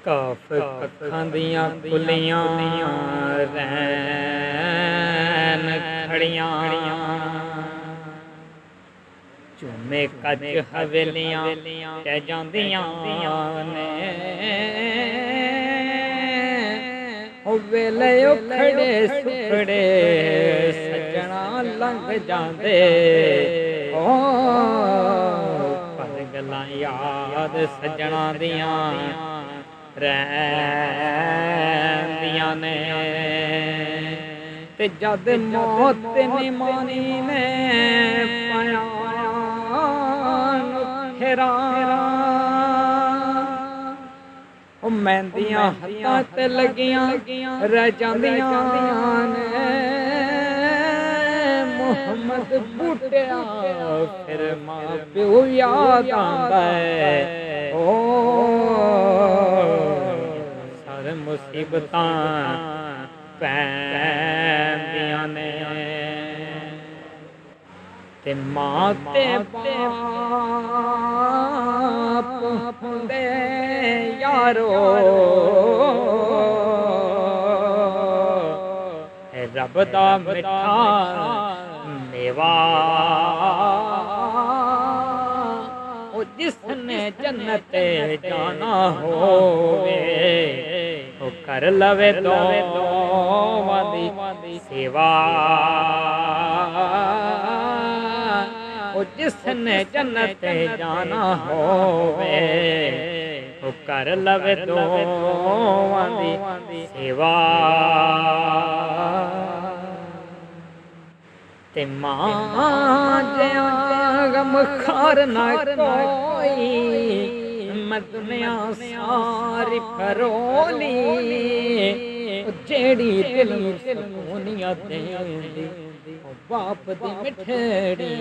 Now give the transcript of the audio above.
ਕਾਫ ਅੱਖਾਂ ਦੀਆਂ ਖੁੱਲੀਆਂ ਰੈਣ ਖੜੀਆਂ ਝੂਮੇ ਕੱਚ ਹਵੇਲੀਆਂ ਕਹਿ ਜਾਂਦੀਆਂ ਨੇ ਉਹ ਵੇਲੇ ਉਖੜੇ ਸੁਖੜੇ ਸੱਜਣਾ ਲੰਘ ਜਾਂਦੇ ਓ ਪਰ ਗੱਲਾਂ ਯਾਦ ਸੱਜਣਾ ਦੀਆਂ ਰਹਿੰਦੀਆਂ ਨੇ ਤੇ ਜਦ ਮੌਤ ਨਿਮਾਨੀ ਨੇ ਪਾਇਆ ਖੇਰਾ ਉਹ ਮਹਿੰਦੀਆਂ ਹੱਥਾਂ ਤੇ ਲੱਗੀਆਂ ਰਹਿ ਜਾਂਦੀਆਂ ਨੇ ਮੁਹੰਮਦ ਬੂਟਿਆ ਫਿਰ ਮਾਂ ਪਿਓ ਯਾਦ ਆਉਂਦਾ ਓ ਸਾਰੇ ਮੁਸੀਬਤਾਂ ਪੈਂਦੀਆਂ ਨੇ ਤੇ ਮਾਂ ਤੇ ਬਾਪ ਹੁੰਦੇ ਯਾਰੋ ਰੱਬ ਦਾ ਮਿੱਠਾ ਮੇਵਾ ਉਹ ਜਿਸਨੇ ਜੰਨਤ ਜਾਣਾ ਹੋਵੇ ਉਹ ਕਰ ਲਵੇ ਦੋਵਾਂ ਦੀ ਸੇਵਾ ਉਹ ਜਿਸਨੇ ਜੰਨਤ ਜਾਣਾ ਹੋਵੇ ਉਹ ਕਰ ਲਵੇ ਦੋਵਾਂ ਦੀ ਸੇਵਾ ਤੇ ਮਾਂ ਜਿਹਾ ਗਮ ਖਾਰ ਨਾ ਕੋਈ ਮੈਂ ਦੁਨੀਆ ਸਾਰੀ ਫਰੋਲੀ ਜਿਹੜੀ ਦਿਲ ਨੂੰ ਸਕੂਨੀਆਂ ਦੇਂਦੀ ਉਹ ਬਾਪ ਦੀ ਮਿੱਠੜੀ